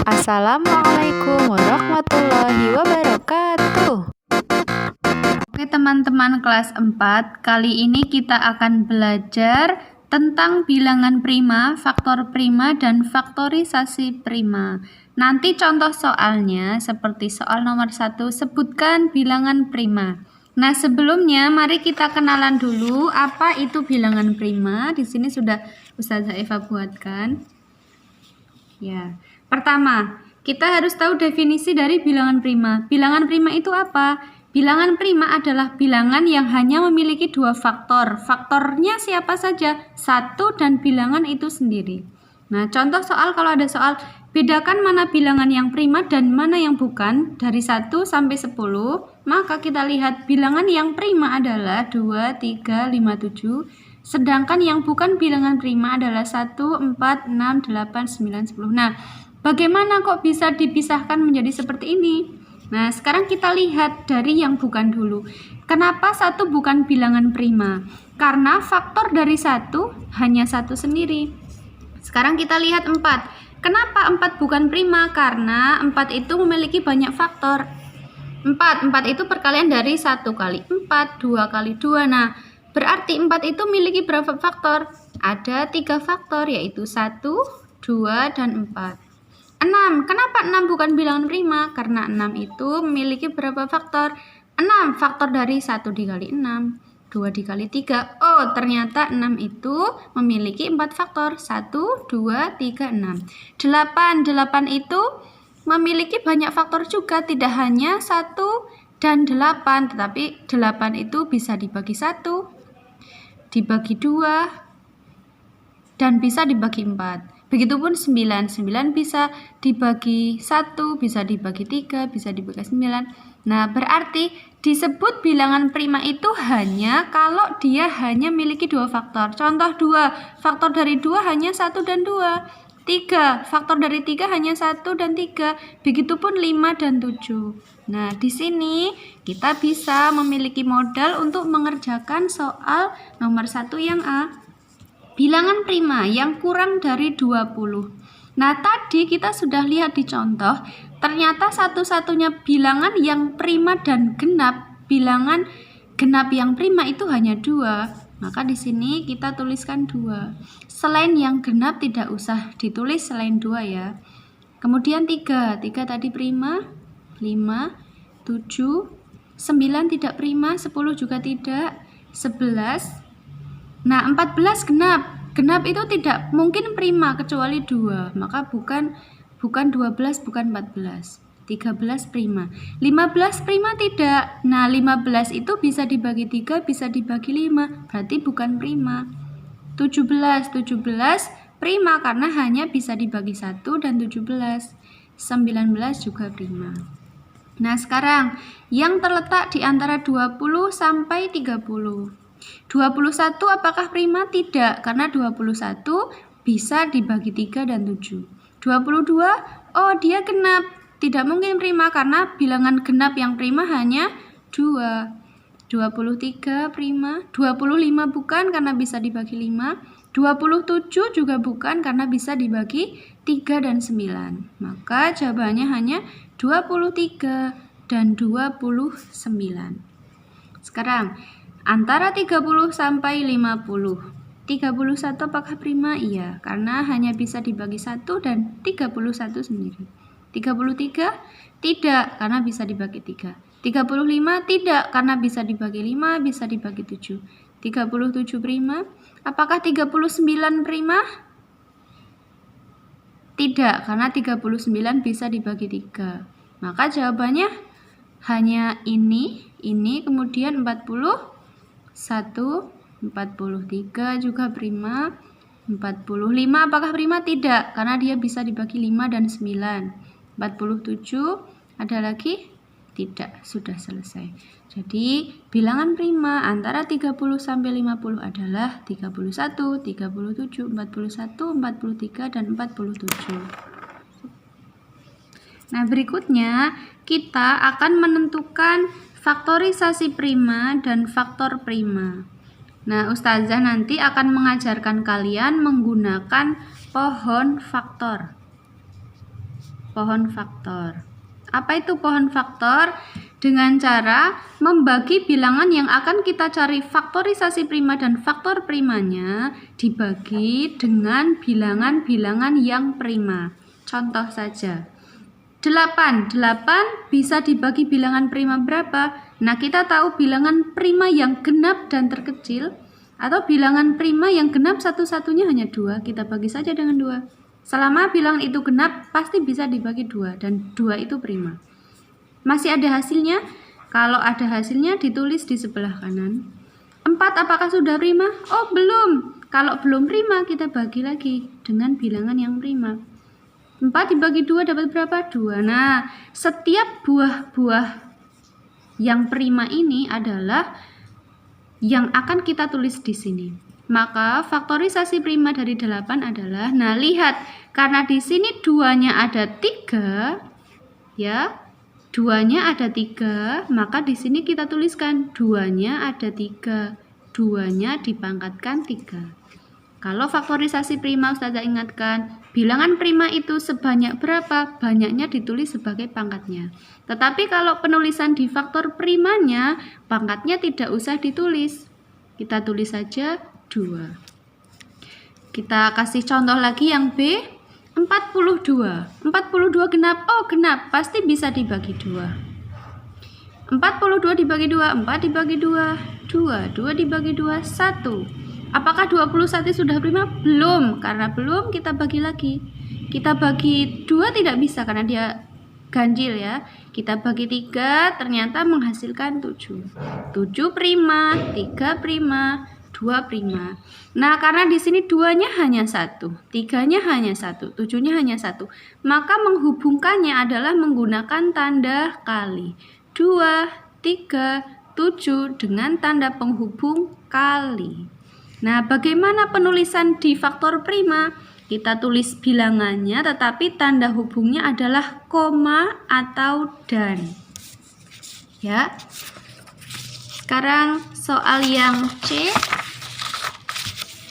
Assalamualaikum warahmatullahi wabarakatuh. Oke teman-teman kelas 4, kali ini kita akan belajar tentang bilangan prima, faktor prima, dan faktorisasi prima. Nanti contoh soalnya seperti soal nomor 1, sebutkan bilangan prima. Nah sebelumnya mari kita kenalan dulu apa itu bilangan prima. Di sini sudah Ustazah Eva buatkan. Ya, pertama, kita harus tahu definisi dari bilangan prima. Bilangan prima itu apa? Bilangan prima adalah bilangan yang hanya memiliki dua faktor. Faktornya siapa saja? Satu dan bilangan itu sendiri. Nah, contoh soal kalau ada soal, bedakan mana bilangan yang prima dan mana yang bukan dari 1 sampai 10, maka kita lihat bilangan yang prima adalah 2, 3, 5, 7. Sedangkan yang bukan bilangan prima adalah 1, 4, 6, 8, 9, 10. Nah, bagaimana kok bisa dipisahkan menjadi seperti ini? Nah, sekarang kita lihat dari yang bukan dulu. Kenapa 1 bukan bilangan prima? Karena faktor dari 1 hanya 1 sendiri. Sekarang kita lihat 4. Kenapa 4 bukan prima? Karena 4 itu memiliki banyak faktor. 4 itu perkalian dari 1 kali 4, 2 kali 2. Nah, berarti 4 itu memiliki berapa faktor? Ada 3 faktor, yaitu 1, 2, dan 4. 6. Kenapa 6 bukan bilangan prima? Karena 6 itu memiliki berapa faktor? 6. Faktor dari 1 dikali 6, 2 dikali 3. Oh, ternyata 6 itu memiliki 4 faktor. 1, 2, 3, 6. 8 itu memiliki banyak faktor juga, tidak hanya 1 dan 8, tetapi 8 itu bisa dibagi 1, dibagi 2, dan bisa dibagi 4. Begitupun 9 bisa dibagi 1, bisa dibagi 3, bisa dibagi 9. Nah, berarti disebut bilangan prima itu hanya kalau dia hanya memiliki 2 faktor. Contoh 2, faktor dari 2 hanya 1 dan 2. 3, faktor dari 3 hanya 1 dan 3. Begitupun 5 dan 7. Nah, di sini kita bisa memiliki modal untuk mengerjakan soal nomor 1 yang A. Bilangan prima yang kurang dari 20. Nah, tadi kita sudah lihat di contoh, ternyata satu-satunya bilangan yang prima dan genap, bilangan genap yang prima itu hanya 2. Maka di sini kita tuliskan 2. Selain yang genap tidak usah ditulis selain 2 ya. Kemudian 3 tadi prima, 5, 7, 9 tidak prima, 10 juga tidak, 11. Nah, 14 genap. Genap itu tidak mungkin prima kecuali 2. Maka bukan 12, bukan 14. 13 prima. 15 prima tidak. Nah, 15 itu bisa dibagi 3, bisa dibagi 5. Berarti bukan prima. 17 prima karena hanya bisa dibagi 1 dan 17. 19 juga prima. Nah, sekarang yang terletak di antara 20 sampai 30. 21 apakah prima? Tidak, karena 21 bisa dibagi 3 dan 7. 22, oh dia genap. Tidak mungkin prima karena bilangan genap yang prima hanya 2. 23 prima. 25 bukan karena bisa dibagi 5. 27 juga bukan karena bisa dibagi 3 dan 9. Maka jawabannya hanya 23 dan 29. Sekarang antara 30 sampai 50. 31 apakah prima? Iya, karena hanya bisa dibagi 1 dan 31 sendiri. 33 tidak, karena bisa dibagi 3. 35 tidak, karena bisa dibagi 5, bisa dibagi 7. 37 prima. Apakah 39 prima? Tidak, karena 39 bisa dibagi 3. Maka jawabannya hanya ini kemudian 40. 43 juga prima. 45 apakah prima? Tidak, karena dia bisa dibagi 5 dan 9. 47 ada lagi? Tidak, sudah selesai. Jadi bilangan prima antara 30 sampai 50 adalah 31, 37, 41, 43, dan 47. Nah, berikutnya kita akan menentukan faktorisasi prima dan faktor prima. Nah, Ustazah nanti akan mengajarkan kalian menggunakan pohon faktor. pohon faktor. Apa itu pohon faktor? Dengan cara membagi bilangan yang akan kita cari faktorisasi prima dan faktor primanya dibagi dengan bilangan-bilangan yang prima. Contoh saja. 8 bisa dibagi bilangan prima berapa? Nah, kita tahu bilangan prima yang genap dan terkecil atau bilangan prima yang genap satu-satunya hanya 2, kita bagi saja dengan 2. Selama bilangan itu genap, pasti bisa dibagi 2 dan 2 itu prima. Masih ada hasilnya? Kalau ada hasilnya ditulis di sebelah kanan. 4 apakah sudah prima? Oh, belum. Kalau belum prima, kita bagi lagi dengan bilangan yang prima. 4 dibagi 2 dapat berapa? 2. Nah, setiap buah-buah yang prima ini adalah yang akan kita tulis di sini. Maka faktorisasi prima dari 8 adalah, nah lihat, karena di sini 2-nya ada 3, ya, 2-nya ada 3, maka di sini kita tuliskan 2-nya ada 3, 2-nya dipangkatkan 3. Kalau faktorisasi prima, Ustazah ingatkan, bilangan prima itu sebanyak berapa? Banyaknya ditulis sebagai pangkatnya. Tetapi kalau penulisan di faktor primanya, pangkatnya tidak usah ditulis. Kita tulis saja 2. Kita kasih contoh lagi yang B, 42. 42 genap, oh genap, pasti bisa dibagi 2. 42 dibagi 2, 4 dibagi 2, 2 dibagi 2, 1. Apakah 21 sudah prima? Belum, karena belum kita bagi lagi. Kita bagi 2 tidak bisa karena dia ganjil ya. Kita bagi 3 ternyata menghasilkan 7. 7 prima, 3 prima, 2 prima. Nah, karena di sini 2-nya hanya 1, 3-nya hanya 1, 7-nya hanya 1, maka menghubungkannya adalah menggunakan tanda kali. 2, 3, 7 dengan tanda penghubung kali. Nah, bagaimana penulisan di faktor prima? Kita tulis bilangannya, tetapi tanda hubungnya adalah koma atau dan. Ya. Sekarang soal yang C.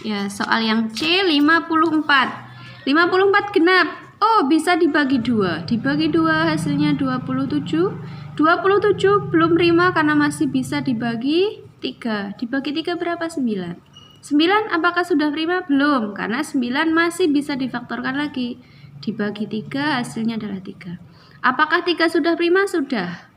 Ya, soal yang C 54. 54 genap. Oh, bisa dibagi 2. Dibagi 2 hasilnya 27. 27 belum prima karena masih bisa dibagi 3. Dibagi 3 berapa? 9. 9 apakah sudah prima? Belum, karena 9 masih bisa difaktorkan lagi. Dibagi 3 hasilnya adalah 3. Apakah 3 sudah prima? Sudah.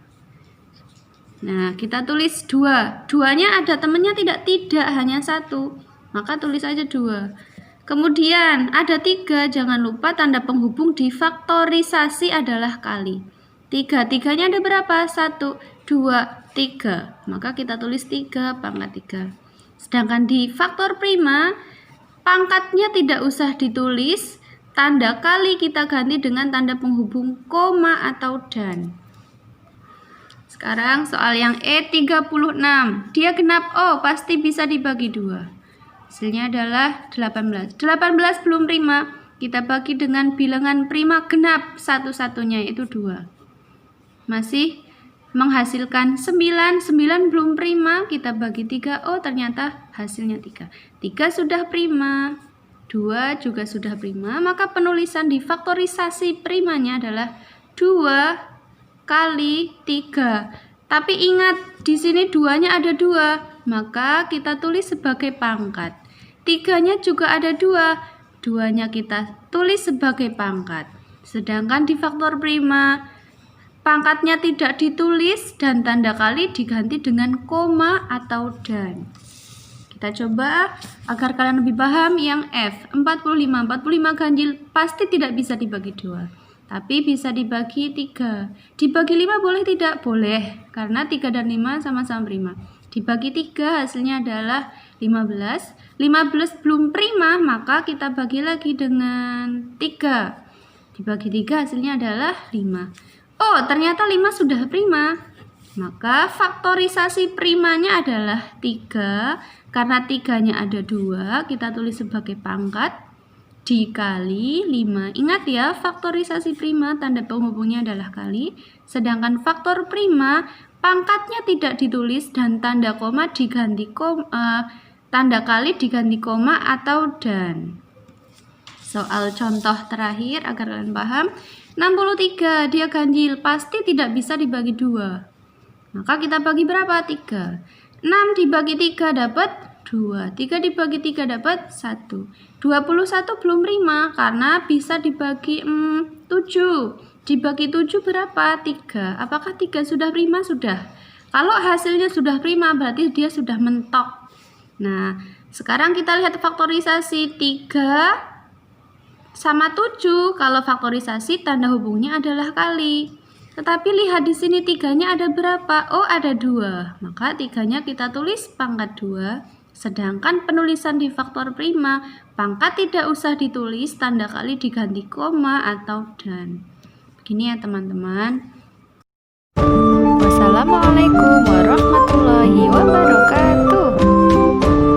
Nah, kita tulis 2. 2-nya ada temannya tidak? Tidak, hanya 1. Maka tulis aja 2. Kemudian ada 3, jangan lupa tanda penghubung di faktorisasi adalah kali. 3, 3-nya ada berapa? 1, 2, 3. Maka kita tulis 3 pangkat 3. Sedangkan di faktor prima, pangkatnya tidak usah ditulis, tanda kali kita ganti dengan tanda penghubung koma atau dan. Sekarang soal yang E36. Dia genap, oh pasti bisa dibagi 2. Hasilnya adalah 18. 18 belum prima, kita bagi dengan bilangan prima genap satu-satunya yaitu 2. Masih menghasilkan 9. 9 belum prima, kita bagi 3. Oh, ternyata hasilnya 3. 3 sudah prima, 2 juga sudah prima, maka penulisan di faktorisasi primanya adalah 2 kali 3. Tapi ingat, di sini 2-nya ada 2, maka kita tulis sebagai pangkat. 3-nya juga ada 2, 2-nya kita tulis sebagai pangkat. Sedangkan di faktor prima, pangkatnya tidak ditulis dan tanda kali diganti dengan koma atau dan. Kita coba agar kalian lebih paham yang F. 45. 45 ganjil pasti tidak bisa dibagi 2. Tapi bisa dibagi 3. Dibagi 5 boleh tidak? Boleh, karena 3 dan 5 sama-sama prima. Dibagi 3 hasilnya adalah 15. 15 belum prima, maka kita bagi lagi dengan 3. Dibagi 3 hasilnya adalah 5. Oh, ternyata 5 sudah prima. Maka faktorisasi primanya adalah 3. Karena 3-nya ada 2, kita tulis sebagai pangkat. Dikali 5. Ingat ya, faktorisasi prima tanda penghubungnya adalah kali. Sedangkan faktor prima pangkatnya tidak ditulis dan tanda koma diganti tanda kali diganti koma atau dan. Soal contoh terakhir agar kalian paham. 63 dia ganjil, pasti tidak bisa dibagi 2. Maka kita bagi berapa? 3. 6 dibagi 3 dapat 2. 3 dibagi 3 dapat 1. 21 belum prima karena bisa dibagi 7. Dibagi 7 berapa? 3. Apakah 3 sudah prima? Sudah. Kalau hasilnya sudah prima berarti dia sudah mentok. Nah, sekarang kita lihat faktorisasi 3 sama 7. Kalau faktorisasi tanda hubungnya adalah kali. Tetapi lihat di sini 3-nya ada berapa? Oh, ada 2. Maka 3-nya kita tulis pangkat 2. Sedangkan penulisan di faktor prima, pangkat tidak usah ditulis, tanda kali diganti koma atau dan. Begini ya teman-teman. Wassalamualaikum warahmatullahi wabarakatuh.